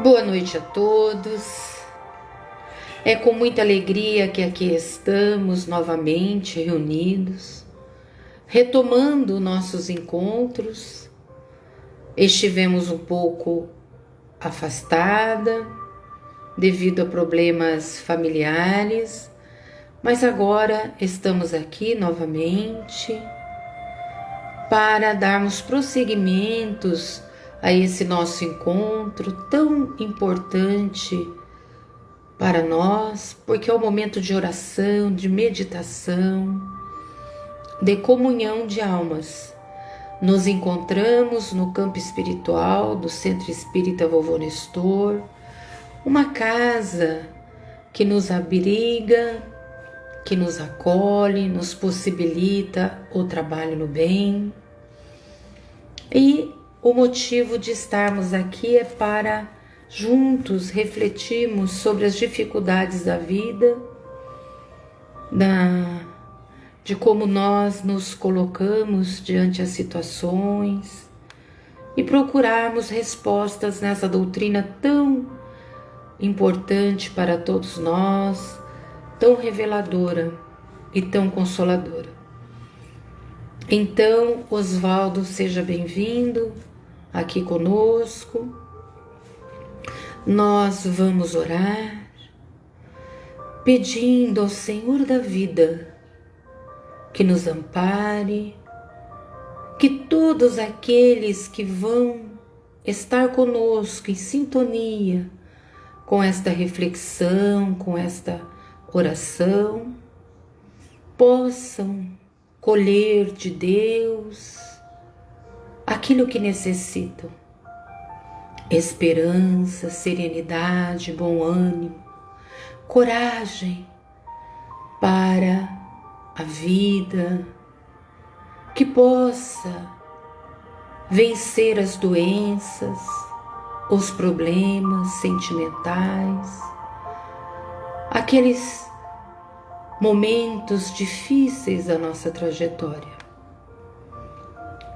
Boa noite a todos. É com muita alegria que aqui estamos novamente reunidos, retomando nossos encontros. Estivemos um pouco afastada devido a problemas familiares, mas agora estamos aqui novamente para darmos prosseguimentos a esse nosso encontro tão importante para nós, porque é um momento de oração, de meditação, de comunhão de almas. Nos encontramos no campo espiritual do Centro Espírita Vovô Nestor, uma casa que nos abriga, que nos acolhe, nos possibilita o trabalho no bem. E o motivo de estarmos aqui é para juntos refletirmos sobre as dificuldades da vida, de como nós nos colocamos diante as situações e procurarmos respostas nessa doutrina tão importante para todos nós, tão reveladora e tão consoladora. Então, Oswaldo, seja bem-vindo aqui conosco. Nós vamos orar pedindo ao Senhor da vida que nos ampare, que todos aqueles que vão estar conosco em sintonia com esta reflexão, com esta oração, possam colher de Deus aquilo que necessitam: esperança, serenidade, bom ânimo, coragem para a vida, que possa vencer as doenças, os problemas sentimentais, aqueles momentos difíceis da nossa trajetória.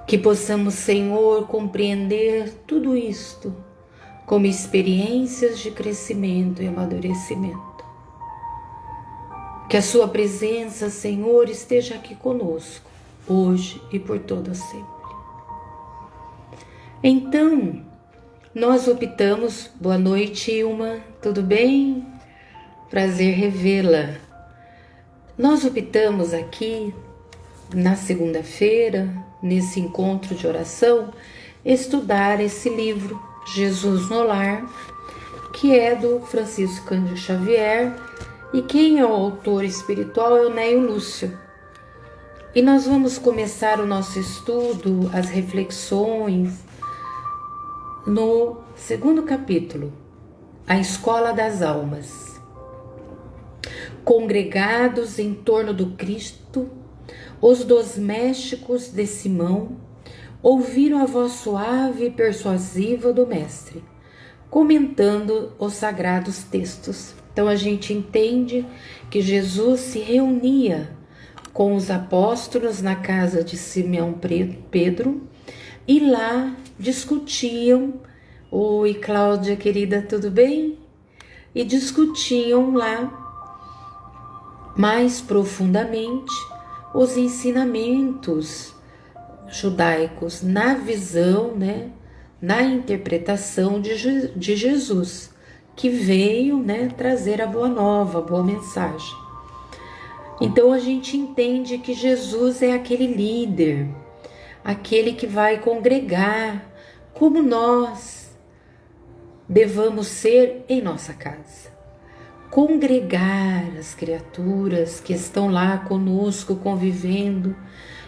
Que possamos, Senhor, compreender tudo isto como experiências de crescimento e amadurecimento. Que a Sua presença, Senhor, esteja aqui conosco, hoje e por todo sempre. Então, nós optamos... Boa noite, Ilma, tudo bem? Prazer revê-la. Nós optamos aqui, na segunda-feira, nesse encontro de oração, estudar esse livro, Jesus no Lar, que é do Francisco Cândido Xavier, e quem é o autor espiritual é o Néio Lúcio. E nós vamos começar o nosso estudo, as reflexões, no segundo capítulo, A Escola das Almas. Congregados em torno do Cristo, os domésticos de Simão ouviram a voz suave e persuasiva do Mestre, comentando os sagrados textos. Então a gente entende que Jesus se reunia com os apóstolos na casa de Simão Pedro e lá discutiam. Oi, Cláudia, querida, tudo bem? E discutiam lá mais profundamente os ensinamentos judaicos na visão, na interpretação de Jesus, que veio, trazer a boa nova, a boa mensagem. Então a gente entende que Jesus é aquele líder, aquele que vai congregar, como nós devamos ser em nossa casa. Congregar as criaturas que estão lá conosco convivendo,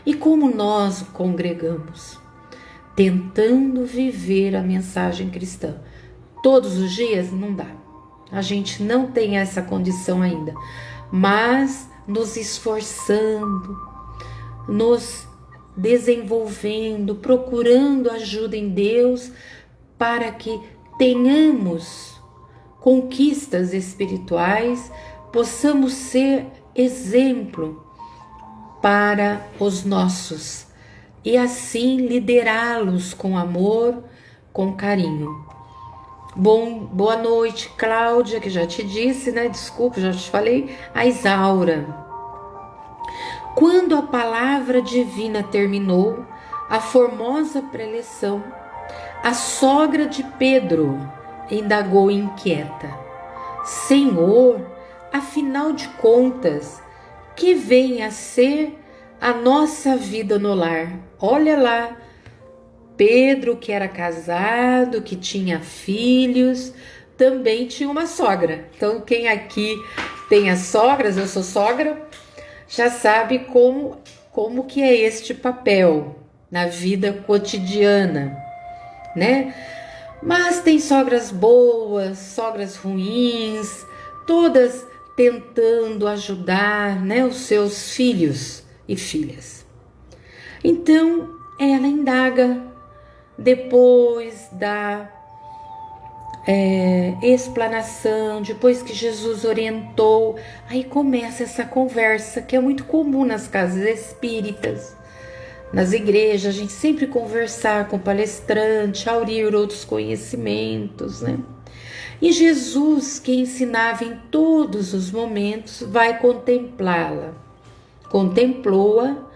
e como nós congregamos, tentando viver a mensagem cristã. Todos os dias não dá, a gente não tem essa condição ainda, mas nos esforçando, nos desenvolvendo, procurando ajuda em Deus para que tenhamos conquistas espirituais, possamos ser exemplo para os nossos e assim liderá-los com amor, com carinho. Boa noite, Cláudia, que já te disse, né? Desculpa, já te falei. A Isaura. Quando a palavra divina terminou, a formosa preleção, a sogra de Pedro indagou inquieta: Senhor, afinal de contas, que vem a ser a nossa vida no lar? Olha lá, Pedro, que era casado, que tinha filhos, também tinha uma sogra. Então, quem aqui tem as sogras, eu sou sogra, já sabe como que é este papel na vida cotidiana, né? Mas tem sogras boas, sogras ruins, todas tentando ajudar, né, os seus filhos e filhas. Então, ela indaga, depois da explanação, depois que Jesus orientou, aí começa essa conversa que é muito comum nas casas espíritas. Nas igrejas, a gente sempre conversar com o palestrante, aurir outros conhecimentos, né? E Jesus, que ensinava em todos os momentos, vai contemplá-la. Contemplou-a,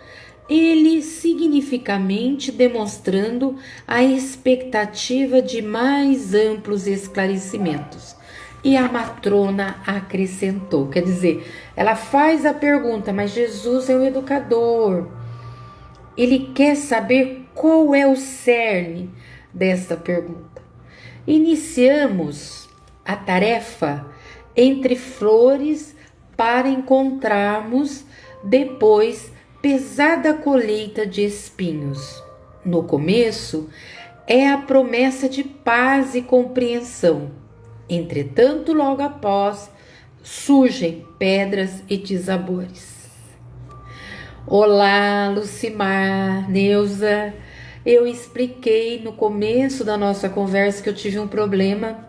ele significamente demonstrando a expectativa de mais amplos esclarecimentos. E a matrona acrescentou, quer dizer, ela faz a pergunta, mas Jesus é o educador. Ele quer saber qual é o cerne dessa pergunta. Iniciamos a tarefa entre flores para encontrarmos depois pesada colheita de espinhos. No começo é a promessa de paz e compreensão. Entretanto, logo após, surgem pedras e desabores. Olá, Lucimar, Neuza. Eu expliquei no começo da nossa conversa que eu tive um problema,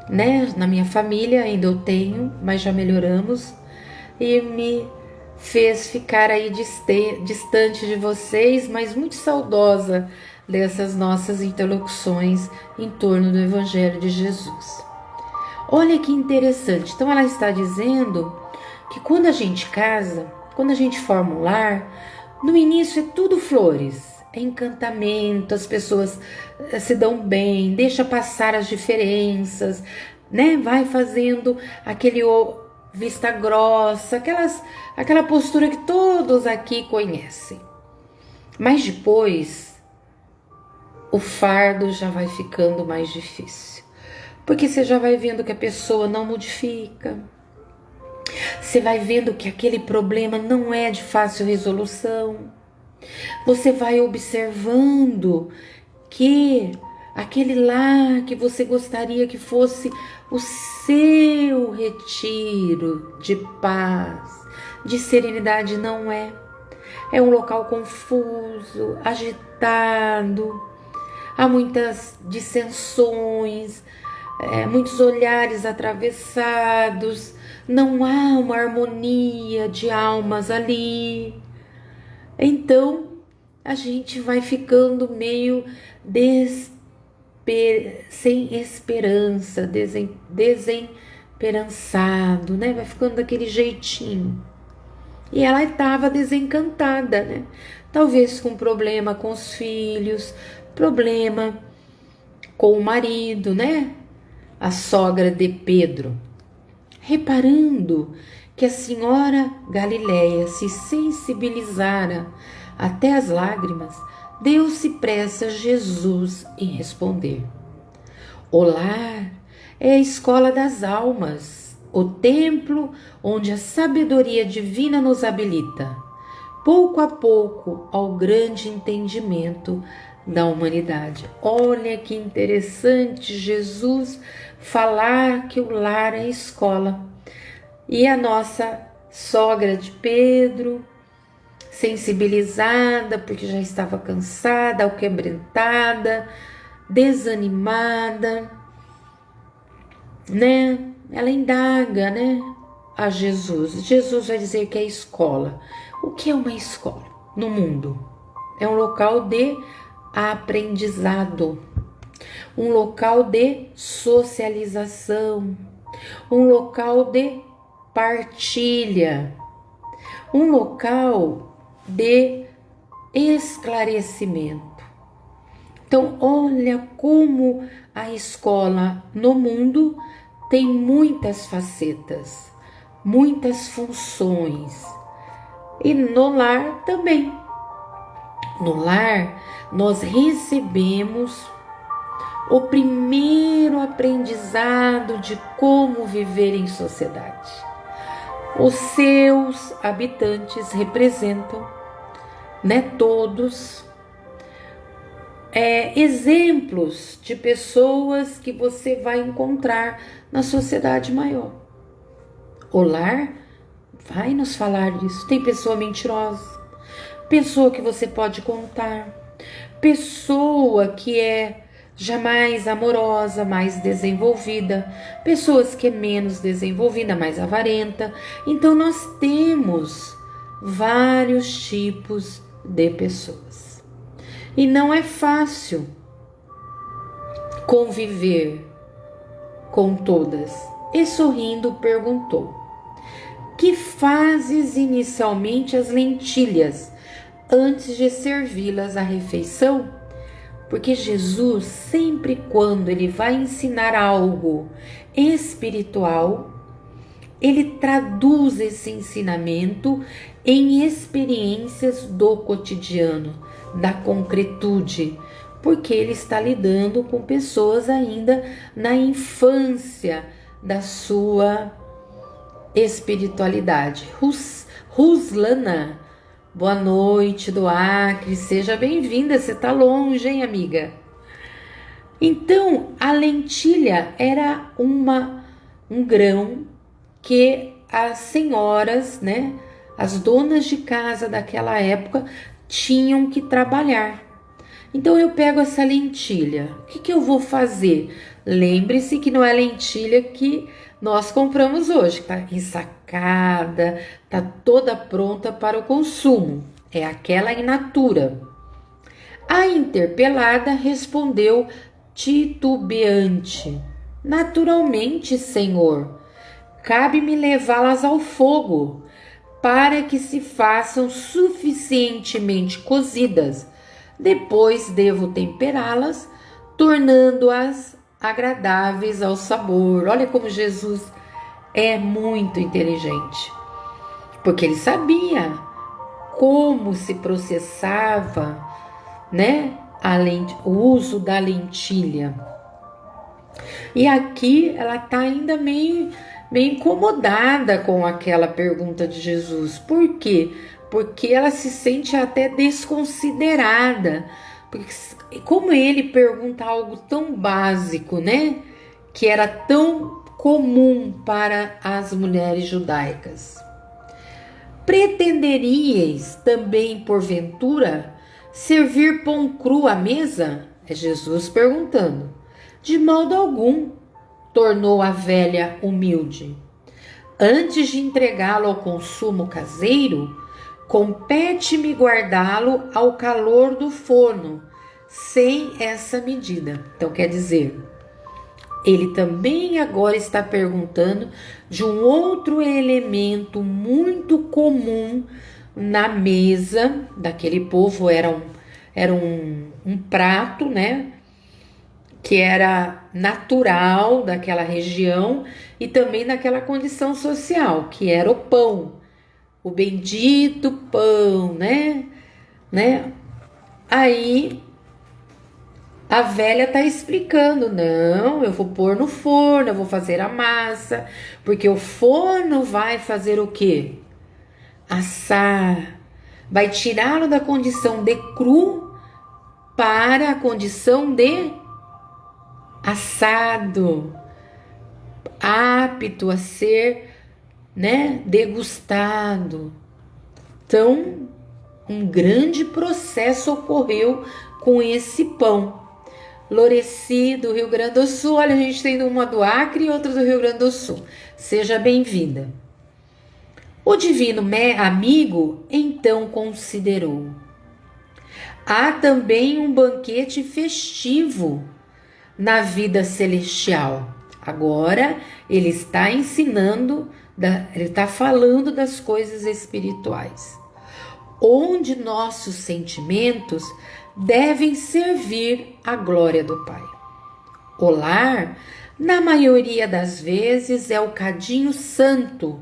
né? Na minha família, ainda eu tenho, mas já melhoramos. E me fez ficar aí distante de vocês, mas muito saudosa dessas nossas interlocuções em torno do Evangelho de Jesus. Olha que interessante. Então ela está dizendo que quando a gente casa, quando a gente forma um lar, no início é tudo flores, é encantamento, as pessoas se dão bem, deixa passar as diferenças, né? Vai fazendo aquele vista grossa, aquela postura que todos aqui conhecem. Mas depois, o fardo já vai ficando mais difícil, porque você já vai vendo que a pessoa não modifica, você vai vendo que aquele problema não é de fácil resolução. Você vai observando que aquele lar que você gostaria que fosse o seu retiro de paz, de serenidade, não é. É um local confuso, agitado, há muitas dissensões, muitos olhares atravessados, não há uma harmonia de almas ali. Então, a gente vai ficando meio sem esperança, desesperançado, né? Vai ficando daquele jeitinho. E ela estava desencantada, né? Talvez com problema com os filhos, problema com o marido, né? A sogra de Pedro. Reparando que a senhora Galileia se sensibilizara até as lágrimas, deu-se pressa Jesus em responder. O lar é a escola das almas, o templo onde a sabedoria divina nos habilita, pouco a pouco, ao grande entendimento da humanidade. Olha que interessante Jesus falar que o lar é a escola. E a nossa sogra de Pedro, sensibilizada porque já estava cansada, alquebrentada, desanimada, né? Ela indaga, né, a Jesus. Jesus vai dizer que é escola. O que é uma escola no mundo? É um local de aprendizado. um local de socialização, um local de partilha, um local de esclarecimento. Então, olha como a escola no mundo tem muitas facetas, muitas funções. E no lar também. No lar, nós recebemos o primeiro aprendizado de como viver em sociedade. Os seus habitantes representam, todos, exemplos de pessoas que você vai encontrar na sociedade maior. O lar vai nos falar disso. Tem pessoa mentirosa, pessoa que você pode contar, pessoa que é já mais amorosa, mais desenvolvida, pessoas que é menos desenvolvida, mais avarenta. Então nós temos vários tipos de pessoas. E não é fácil conviver com todas. E sorrindo perguntou: que fazes inicialmente as lentilhas antes de servi-las à refeição? Porque Jesus, sempre quando ele vai ensinar algo espiritual, ele traduz esse ensinamento em experiências do cotidiano, da concretude, porque ele está lidando com pessoas ainda na infância da sua espiritualidade. Ruslana, boa noite do Acre, seja bem-vinda, você tá longe, hein, amiga? Então, a lentilha era um grão que as senhoras, as donas de casa daquela época tinham que trabalhar. Então eu pego essa lentilha, o que eu vou fazer? Lembre-se que não é a lentilha que nós compramos hoje, que está ensacada, está toda pronta para o consumo. É aquela in natura. A interpelada respondeu titubeante: naturalmente, senhor, cabe-me levá-las ao fogo, para que se façam suficientemente cozidas. Depois devo temperá-las, tornando-as agradáveis ao sabor. Olha como Jesus é muito inteligente, porque ele sabia como se processava, o uso da lentilha. E aqui ela está ainda meio incomodada com aquela pergunta de Jesus. Por quê? Porque ela se sente até desconsiderada. Porque como ele pergunta algo tão básico, que era tão comum para as mulheres judaicas. Pretenderíeis também, porventura, servir pão cru à mesa? É Jesus perguntando. De modo algum, tornou a velha humilde. Antes de entregá-lo ao consumo caseiro, compete-me guardá-lo ao calor do forno, sem essa medida. Então quer dizer, ele também agora está perguntando de um outro elemento muito comum na mesa daquele povo. Era um prato, que era natural daquela região e também daquela condição social, que era o pão, o bendito pão, Aí a velha tá explicando: não, eu vou pôr no forno, eu vou fazer a massa, porque o forno vai fazer o quê? Assar, vai tirá-lo da condição de cru para a condição de assado, apto a ser, degustado. Então, um grande processo ocorreu com esse pão. Loreci, do Rio Grande do Sul. Olha, a gente tem uma do Acre e outra do Rio Grande do Sul. Seja bem-vinda. O divino amigo então considerou: há também um banquete festivo na vida celestial. Agora ele está ensinando, ele está falando das coisas espirituais, onde nossos sentimentos devem servir à glória do Pai. O lar, na maioria das vezes, é o cadinho santo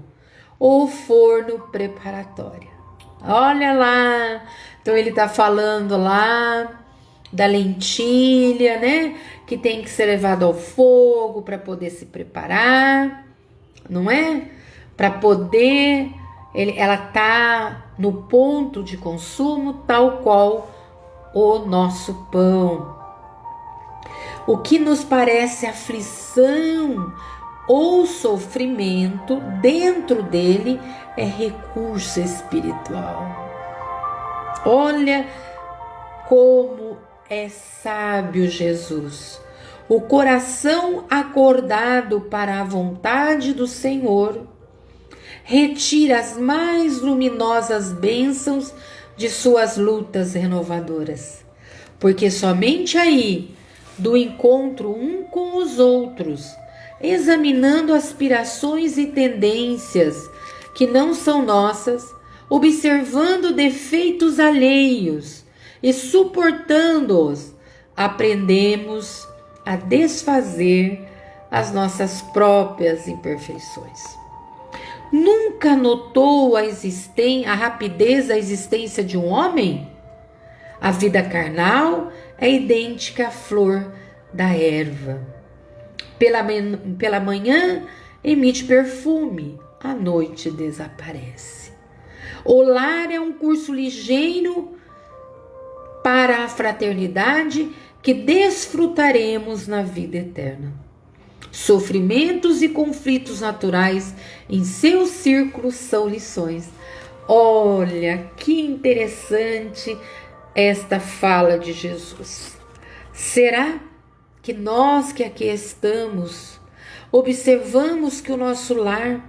ou forno preparatório. Olha lá, então ele está falando lá da lentilha, né? Que tem que ser levado ao fogo para poder se preparar, não é? Para poder, ela tá no ponto de consumo tal qual o nosso pão. O que nos parece aflição ou sofrimento, dentro dele é recurso espiritual. Olha como é sábio Jesus. O coração acordado para a vontade do Senhor retira as mais luminosas bênçãos de suas lutas renovadoras, porque somente aí, do encontro um com os outros, examinando aspirações e tendências que não são nossas, observando defeitos alheios e suportando-os, aprendemos a desfazer as nossas próprias imperfeições. Nunca notou a rapidez da existência de um homem? A vida carnal é idêntica à flor da erva. Pela manhã emite perfume, à noite desaparece. O lar é um curso ligeiro para a fraternidade que desfrutaremos na vida eterna. Sofrimentos e conflitos naturais em seu círculo são lições. Olha que interessante esta fala de Jesus. Será que nós que aqui estamos observamos que o nosso lar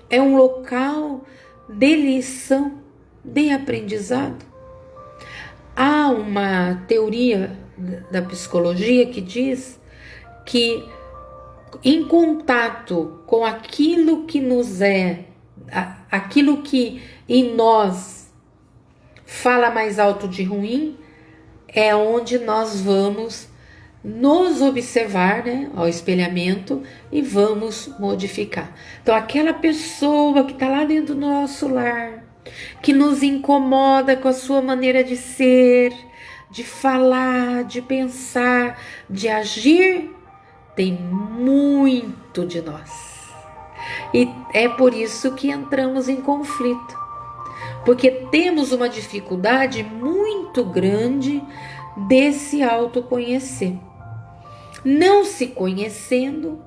é um local de lição, de aprendizado? Há uma teoria da psicologia que diz que em contato com aquilo que nos aquilo que em nós fala mais alto de ruim, é onde nós vamos nos observar, né, ao espelhamento, e vamos modificar. Então, aquela pessoa que está lá dentro do nosso lar, que nos incomoda com a sua maneira de ser, de falar, de pensar, de agir, tem muito de nós. E é por isso que entramos em conflito, porque temos uma dificuldade muito grande de se autoconhecer. Não se conhecendo,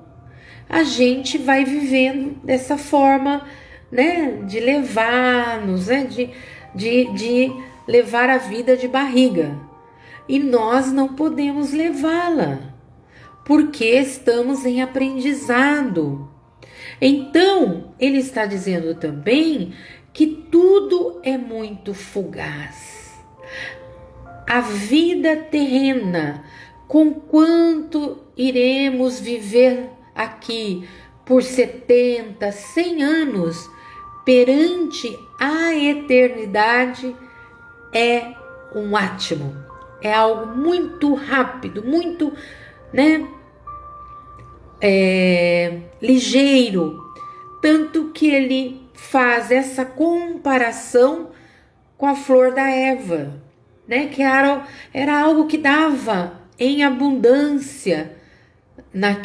a gente vai vivendo dessa forma, né, de levar-nos, né, de levar a vida de barriga. E nós não podemos levá-la, porque estamos em aprendizado. Então, ele está dizendo também que tudo é muito fugaz. A vida terrena, com quanto iremos viver aqui por 70, 100 anos, perante a eternidade, é um átimo. É algo muito rápido, muito, né, ligeiro. Tanto que ele faz essa comparação com a flor da erva, né, que era algo que dava em abundância na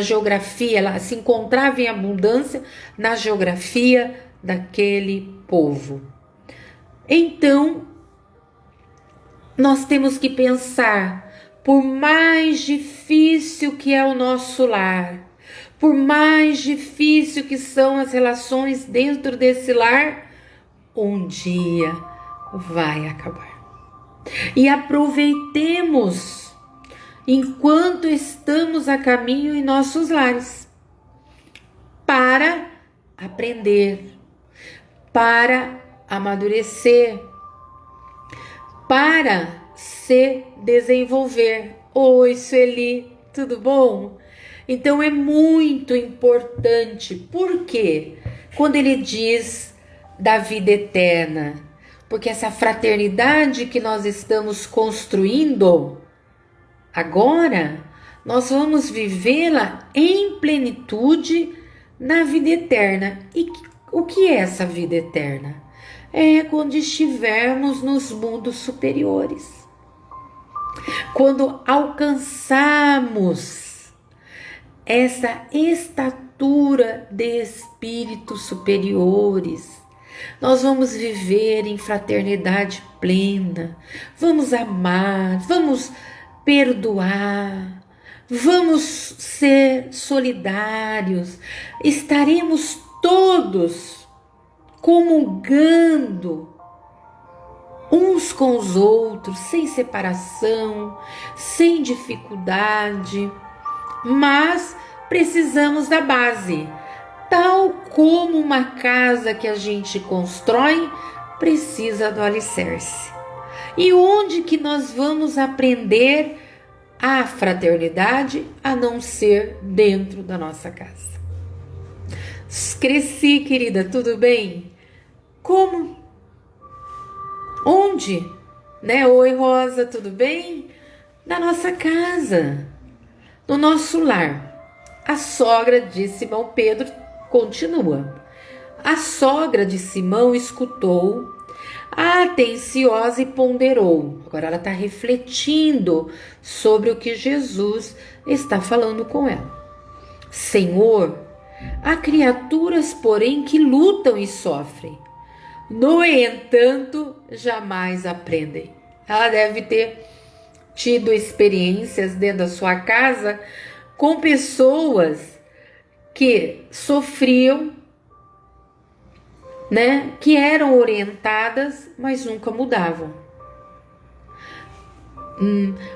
geografia, ela se encontrava em abundância na geografia daquele povo. Então, nós temos que pensar, por mais difícil que é o nosso lar, por mais difícil que são as relações dentro desse lar, um dia vai acabar. E aproveitemos enquanto estamos a caminho em nossos lares para aprender, para amadurecer, para se desenvolver. Oi, Sueli, tudo bom? Então é muito importante, por quê? Quando ele diz da vida eterna, porque essa fraternidade que nós estamos construindo agora, nós vamos vivê-la em plenitude na vida eterna. E o que é essa vida eterna? É quando estivermos nos mundos superiores. Quando alcançarmos essa estatura de espíritos superiores, nós vamos viver em fraternidade plena, vamos amar, vamos perdoar, vamos ser solidários, estaremos todos comungando uns com os outros, sem separação, sem dificuldade, mas precisamos da base. Tal como uma casa que a gente constrói, precisa do alicerce. E onde que nós vamos aprender a fraternidade a não ser dentro da nossa casa? Cresci, querida, tudo bem? Como? Onde? Né? Oi, Rosa, tudo bem? Na nossa casa, no nosso lar. A sogra de Simão Pedro continua. A sogra de Simão escutou, atenciosa e ponderou. Agora ela está refletindo sobre o que Jesus está falando com ela. Senhor, há criaturas, porém, que lutam e sofrem. No entanto, jamais aprendem. Ela deve ter tido experiências dentro da sua casa com pessoas que sofriam, né? Que eram orientadas, mas nunca mudavam.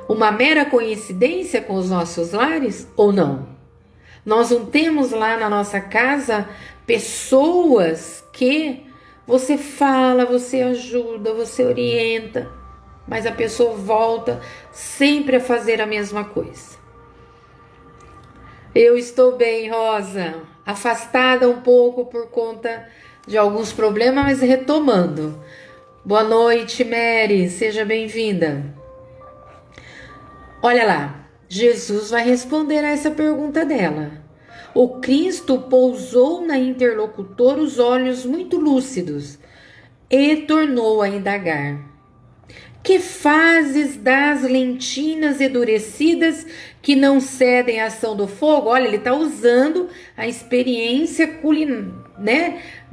Uma mera coincidência com os nossos lares ou não? Nós não temos lá na nossa casa pessoas que você fala, você ajuda, você orienta, mas a pessoa volta sempre a fazer a mesma coisa. Eu estou bem, Rosa, afastada um pouco por conta de alguns problemas, mas retomando. Boa noite, Mary, seja bem-vinda. Olha lá, Jesus vai responder a essa pergunta dela. O Cristo pousou na interlocutora os olhos muito lúcidos e tornou a indagar. Que fazes das lentilhas endurecidas que não cedem à ação do fogo? Olha, ele está usando a experiência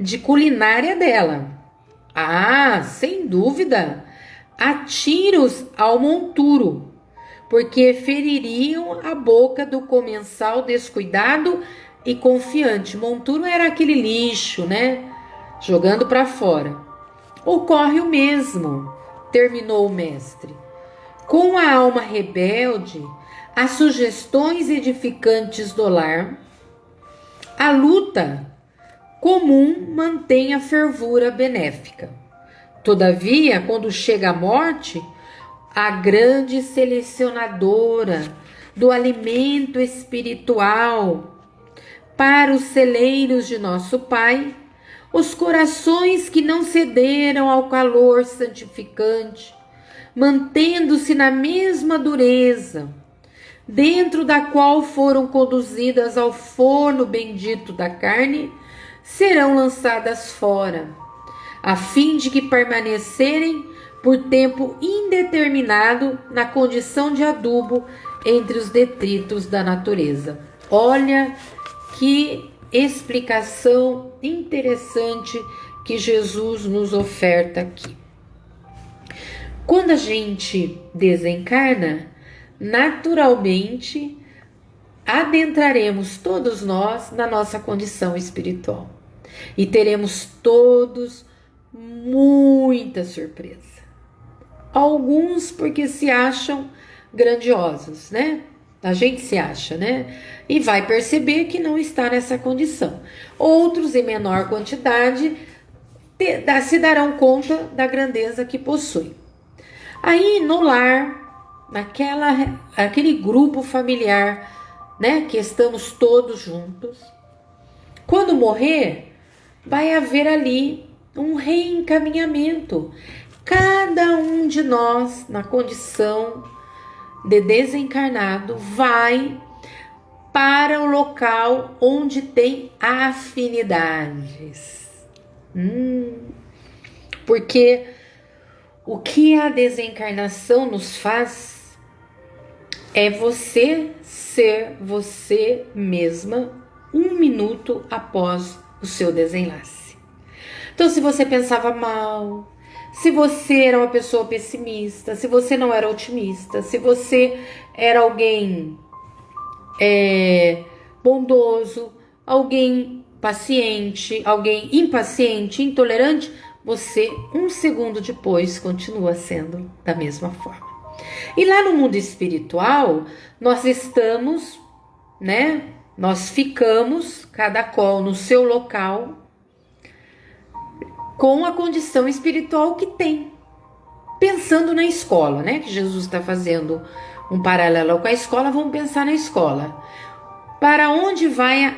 de culinária dela. Ah, sem dúvida, atiros ao monturo, porque feririam a boca do comensal descuidado e confiante. Monturo era aquele lixo, né? Jogando para fora. Ocorre o mesmo, terminou o mestre. Com a alma rebelde, as sugestões edificantes do lar, a luta comum mantém a fervura benéfica. Todavia, quando chega a morte, a grande selecionadora do alimento espiritual para os celeiros de nosso Pai, os corações que não cederam ao calor santificante, mantendo-se na mesma dureza, dentro da qual foram conduzidas ao forno bendito da carne, serão lançadas fora, a fim de que permanecerem por tempo indeterminado na condição de adubo entre os detritos da natureza. Olha que explicação interessante que Jesus nos oferta aqui. Quando a gente desencarna, naturalmente adentraremos todos nós na nossa condição espiritual e teremos todos muita surpresa. Alguns porque se acham grandiosos, né? A gente se acha, né? E vai perceber que não está nessa condição. Outros, em menor quantidade, se darão conta da grandeza que possuem. Aí, no lar, aquele grupo familiar, né, que estamos todos juntos. Quando morrer, vai haver ali um reencaminhamento. Cada um de nós, na condição de desencarnado, vai para o local onde tem afinidades. Porque o que a desencarnação nos faz é você ser você mesma 1 minuto após o seu desenlace. Então, se você pensava mal, se você era uma pessoa pessimista, se você não era otimista, se você era alguém bondoso, alguém paciente, alguém impaciente, intolerante, você 1 segundo depois continua sendo da mesma forma. E lá no mundo espiritual, nós estamos, né? Nós ficamos, cada qual no seu local, com a condição espiritual que tem. Pensando na escola, né? Que Jesus está fazendo um paralelo com a escola, vamos pensar na escola. Para onde vai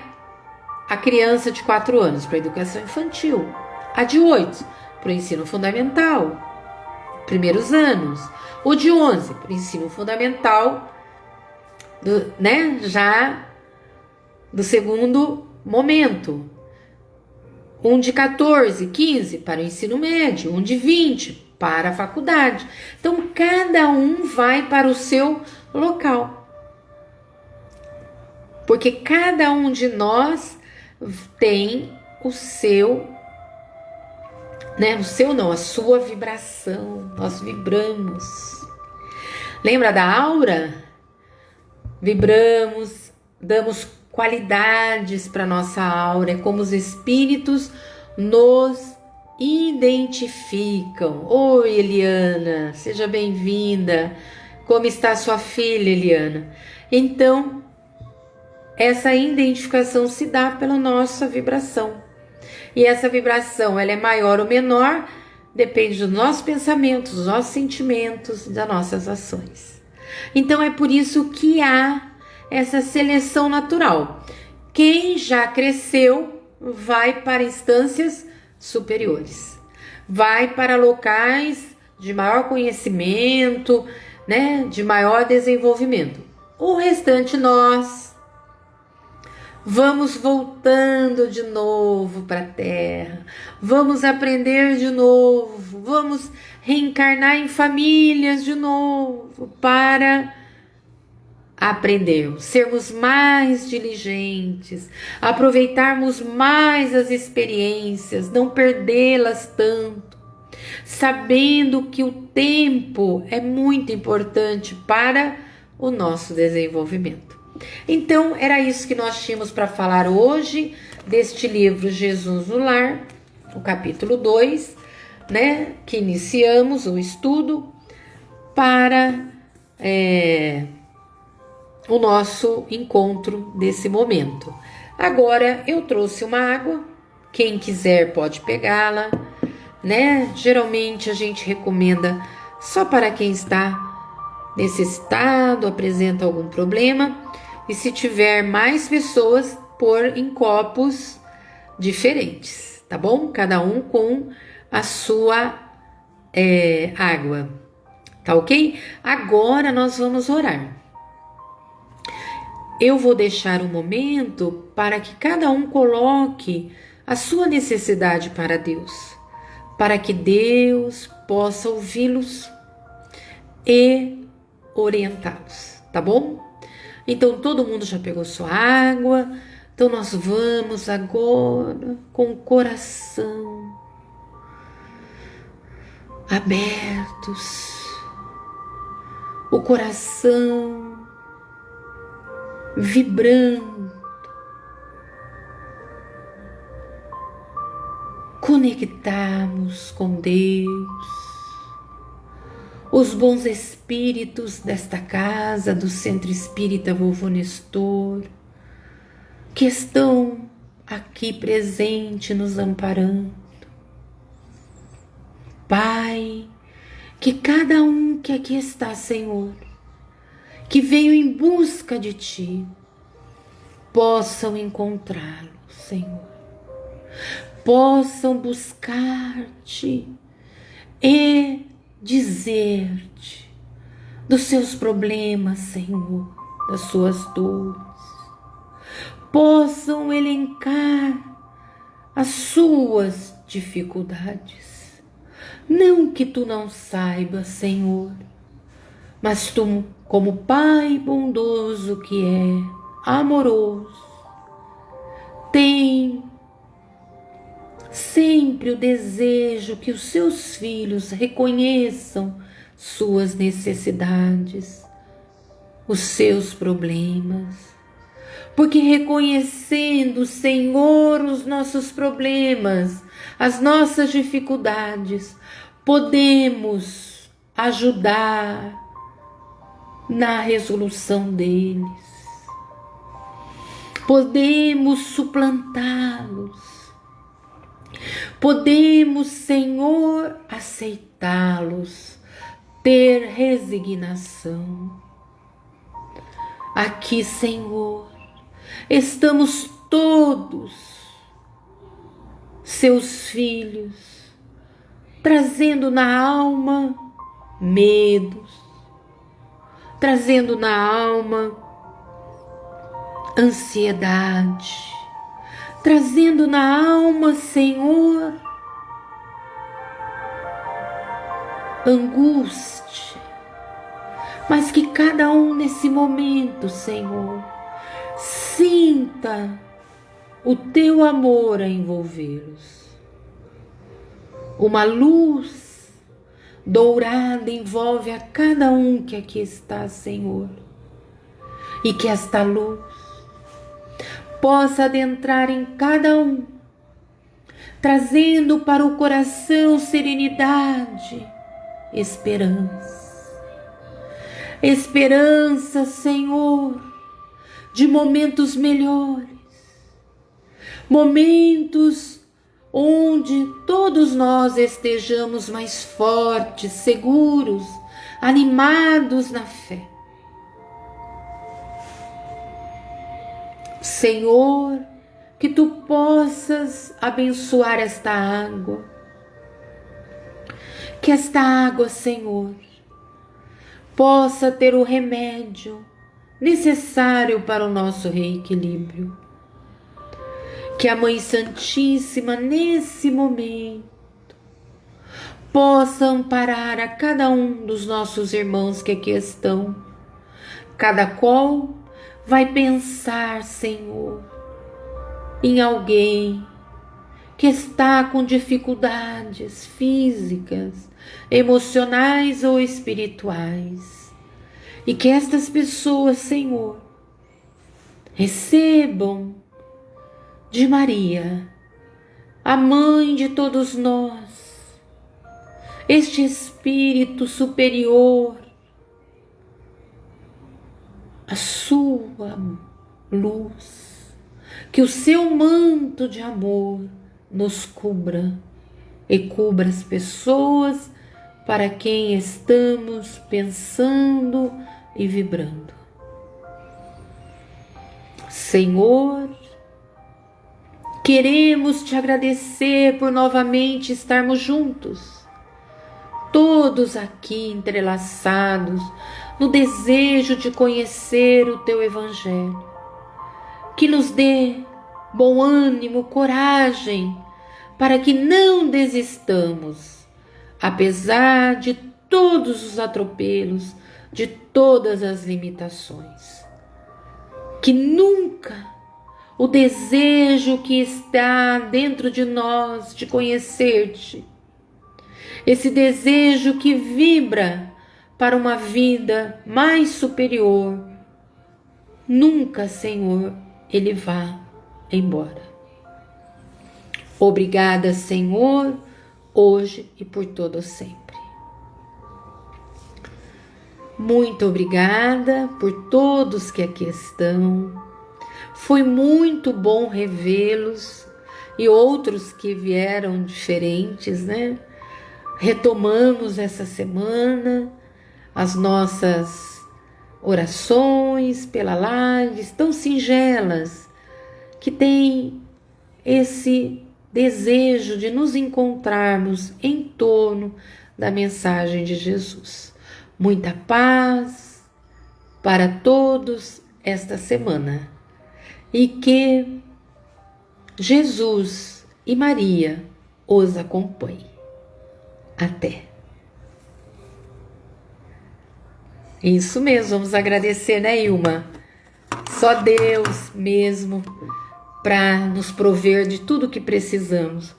a criança de 4 anos? Para a educação infantil. A de 8, para o ensino fundamental, primeiros anos. O de 11, para o ensino fundamental, já do segundo momento. Um de 14, 15 para o ensino médio, um de 20 para a faculdade. Então, cada um vai para o seu local. Porque cada um de nós tem o seu, a sua vibração. Nós vibramos. Lembra da aura? Vibramos, damos qualidades para nossa aura, é como os espíritos nos identificam. Oi, Eliana, seja bem-vinda. Como está sua filha, Eliana? Então, essa identificação se dá pela nossa vibração. E essa vibração, ela é maior ou menor, depende dos nossos pensamentos, dos nossos sentimentos, das nossas ações. Então, é por isso que há essa seleção natural. Quem já cresceu vai para instâncias superiores, vai para locais de maior conhecimento, de maior desenvolvimento. O restante nós vamos voltando de novo para a Terra, vamos aprender de novo, vamos reencarnar em famílias de novo para aprendermos, sermos mais diligentes, aproveitarmos mais as experiências, não perdê-las tanto, sabendo que o tempo é muito importante para o nosso desenvolvimento. Então, era isso que nós tínhamos para falar hoje, deste livro Jesus no Lar, o capítulo 2, que iniciamos o estudo para o nosso encontro desse momento. Agora eu trouxe uma água, quem quiser pode pegá-la, Geralmente a gente recomenda só para quem está necessitado, apresenta algum problema, e se tiver mais pessoas, pôr em copos diferentes, tá bom? Cada um com a sua água, tá ok? Agora nós vamos orar. Eu vou deixar um momento para que cada um coloque a sua necessidade para Deus, para que Deus possa ouvi-los e orientá-los, tá bom? Então, todo mundo já pegou sua água, então nós vamos agora com o coração abertos, o coração vibrando, conectarmos com Deus, os bons espíritos desta casa, do Centro Espírita Vovô Nestor, que estão aqui presente nos amparando. Pai, que cada um que aqui está, Senhor, que veio em busca de Ti, possam encontrá-lo, Senhor. Possam buscar-te e dizer-te dos seus problemas, Senhor, das suas dores. Possam elencar as suas dificuldades. Não que tu não saibas, Senhor, mas tu, como Pai bondoso que é, amoroso, tem sempre o desejo que os seus filhos reconheçam suas necessidades, os seus problemas. Porque reconhecendo, Senhor, os nossos problemas, as nossas dificuldades, podemos ajudar na resolução deles. Podemos suplantá-los. Podemos, Senhor, aceitá-los, ter resignação. Aqui, Senhor, estamos todos, seus filhos, trazendo na alma medos, trazendo na alma ansiedade, trazendo na alma, Senhor, angústia, mas que cada um nesse momento, Senhor, sinta o teu amor a envolvê-los. Uma luz dourada envolve a cada um que aqui está, Senhor, e que esta luz possa adentrar em cada um, trazendo para o coração serenidade, esperança. Esperança, Senhor, de momentos melhores, momentos onde todos nós estejamos mais fortes, seguros, animados na fé. Senhor, que tu possas abençoar esta água, que esta água, Senhor, possa ter o remédio necessário para o nosso reequilíbrio. Que a Mãe Santíssima, nesse momento, possa amparar a cada um dos nossos irmãos que aqui estão, cada qual vai pensar, Senhor, em alguém que está com dificuldades físicas, emocionais ou espirituais. E que estas pessoas, Senhor, recebam de Maria, a mãe de todos nós, este Espírito superior, a sua luz, que o seu manto de amor nos cubra e cubra as pessoas para quem estamos pensando e vibrando. Senhor, queremos te agradecer por novamente estarmos juntos, todos aqui entrelaçados no desejo de conhecer o teu Evangelho. Que nos dê bom ânimo, coragem, para que não desistamos, apesar de todos os atropelos, de todas as limitações. Que nunca o desejo que está dentro de nós de conhecer-te, esse desejo que vibra para uma vida mais superior, nunca, Senhor, ele vá embora. Obrigada, Senhor, hoje e por todo sempre. Muito obrigada por todos que aqui estão. Foi muito bom revê-los e outros que vieram diferentes, né? Retomamos essa semana as nossas orações, pela lives tão singelas, que tem esse desejo de nos encontrarmos em torno da mensagem de Jesus. Muita paz para todos esta semana e que Jesus e Maria os acompanhem. Até. Isso mesmo, vamos agradecer, né, Ilma? Só Deus mesmo para nos prover de tudo que precisamos.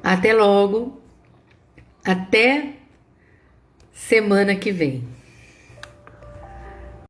Até logo, até semana que vem.